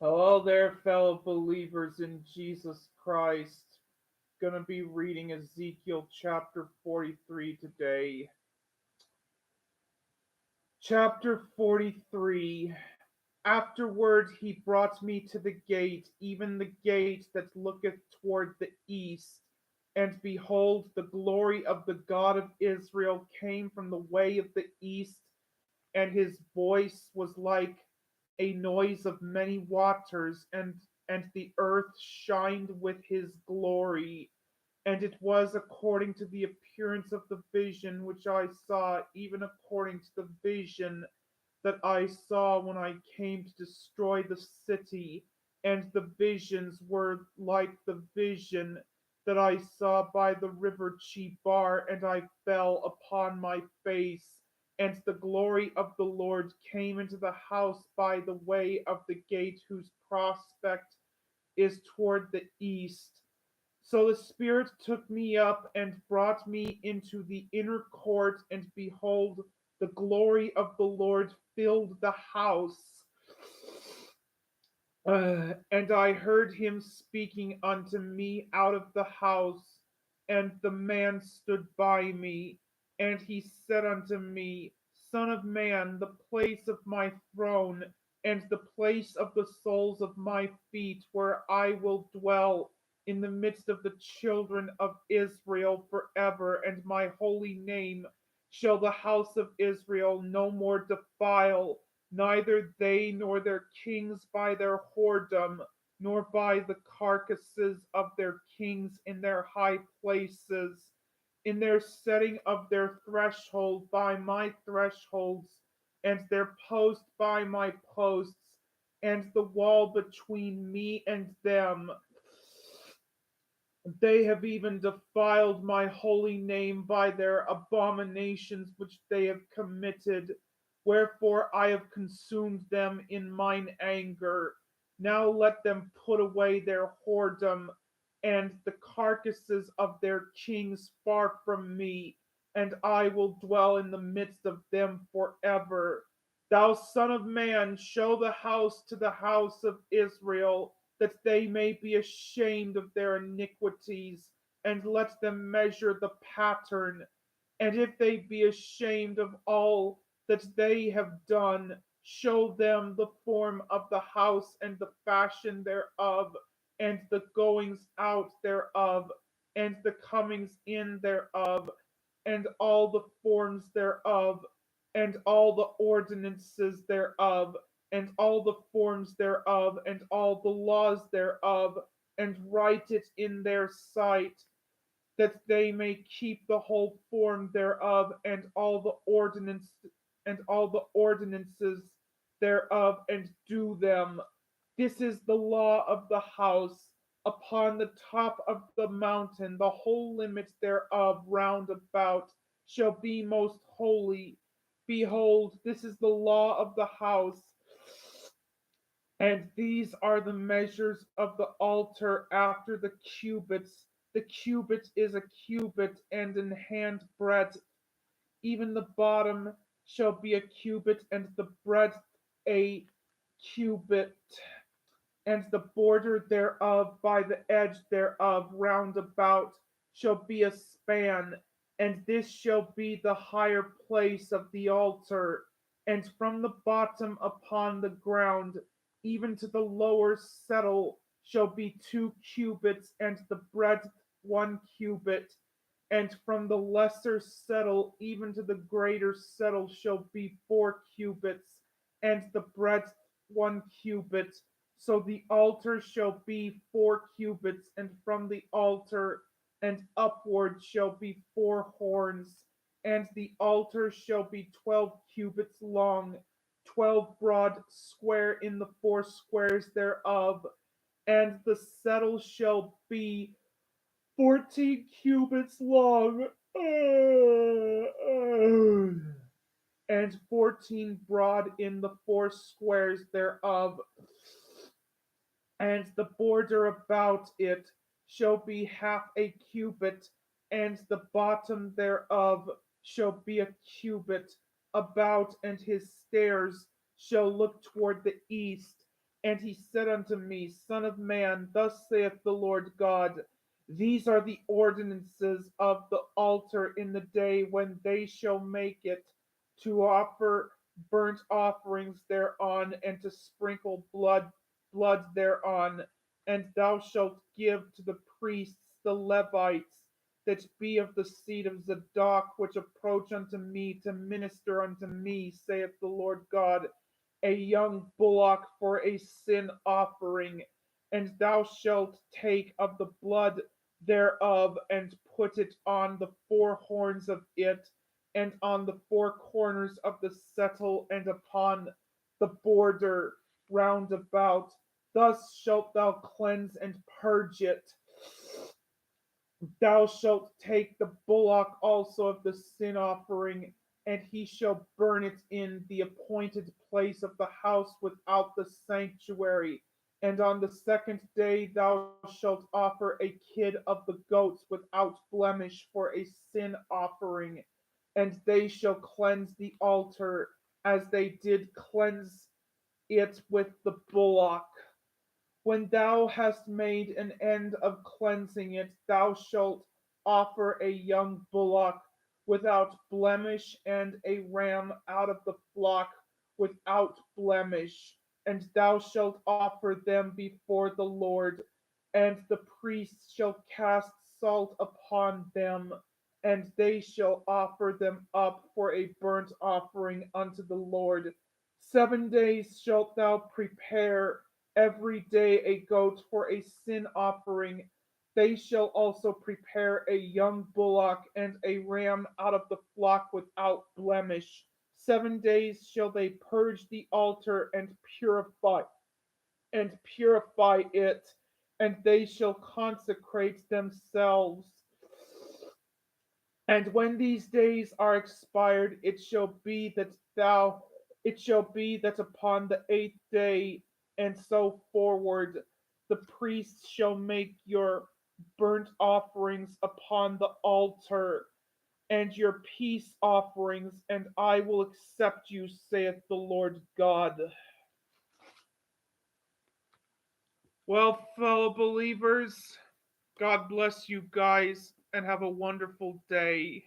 Hello there, fellow believers in Jesus Christ. Gonna be reading Ezekiel chapter 43 today. Chapter 43. Afterward he brought me to the gate, even the gate that looketh toward the east. And behold, the glory of the God of Israel came from the way of the east, and his voice was like a noise of many waters, and the earth shined with his glory. And it was according to the appearance of the vision which I saw, even according to the vision that I saw when I came to destroy the city. And the visions were like the vision that I saw by the river Chebar, and I fell upon my face. And the glory of the Lord came into the house by the way of the gate whose prospect is toward the east. So the Spirit took me up and brought me into the inner court, and behold, the glory of the Lord filled the house. And I heard him speaking unto me out of the house, and the man stood by me, and he said unto me, Son of man, the place of my throne, and the place of the soles of my feet, where I will dwell in the midst of the children of Israel forever, and my holy name shall the house of Israel no more defile, neither they nor their kings by their whoredom, nor by the carcasses of their kings in their high places, in their setting of their threshold by my thresholds, and their post by my posts, and the wall between me and them. They have even defiled my holy name by their abominations which they have committed. Wherefore I have consumed them in mine anger. Now let them put away their whoredom and the carcasses of their kings far from me, and I will dwell in the midst of them forever. Thou son of man, show the house to the house of Israel, that they may be ashamed of their iniquities, and let them measure the pattern. And if they be ashamed of all that they have done, show them the form of the house and the fashion thereof, and the goings out thereof, and the comings in thereof, and all the forms thereof, and all the ordinances thereof, and all the forms thereof, and all the laws thereof, and write it in their sight, that they may keep the whole form thereof, and all the ordinances thereof, and do them. This is the law of the house upon the top of the mountain. The whole limit thereof round about shall be most holy. Behold, this is the law of the house, and these are the measures of the altar after the cubits. The cubit is a cubit and an hand breadth. Even the bottom shall be a cubit, and the breadth a cubit, and the border thereof by the edge thereof round about shall be a span, and this shall be the higher place of the altar. And from the bottom upon the ground, even to the lower settle, shall be 2 cubits, and the breadth 1 cubit. And from the lesser settle even to the greater settle shall be 4 cubits, and the breadth 1 cubit. So the altar shall be 4 cubits, and from the altar and upward shall be 4 horns, and the altar shall be 12 cubits long, 12 broad, square in the 4 squares thereof, and the settle shall be 14 cubits long, and 14 broad in the 4 squares thereof, and the border about it shall be half a cubit, and the bottom thereof shall be a cubit about, and his stairs shall look toward the east. And he said unto me, Son of man, thus saith the Lord God, these are the ordinances of the altar in the day when they shall make it, to offer burnt offerings thereon, and to sprinkle blood thereon. And thou shalt give to the priests the Levites that be of the seed of Zadok, which approach unto me to minister unto me, saith the Lord God, a young bullock for a sin offering. And thou shalt take of the blood thereof, and put it on the four horns of it, and on the four corners of the settle, and upon the border round about. Thus shalt thou cleanse and purge it. Thou shalt take the bullock also of the sin offering, and he shall burn it in the appointed place of the house without the sanctuary. And on the second day thou shalt offer a kid of the goats without blemish for a sin offering, and they shall cleanse the altar as they did cleanse it with the bullock. When thou hast made an end of cleansing it, thou shalt offer a young bullock without blemish, and a ram out of the flock without blemish, and thou shalt offer them before the Lord. And the priests shall cast salt upon them, and they shall offer them up for a burnt offering unto the Lord. 7 days shalt thou prepare every day a goat for a sin offering. They shall also prepare a young bullock and a ram out of the flock without blemish. 7 days shall they purge the altar and purify it, and they shall consecrate themselves. And when these days are expired, it shall be that upon the 8th day, and so forward, the priests shall make your burnt offerings upon the altar, and your peace offerings, and I will accept you, saith the Lord God. Well, fellow believers, God bless you guys, and have a wonderful day.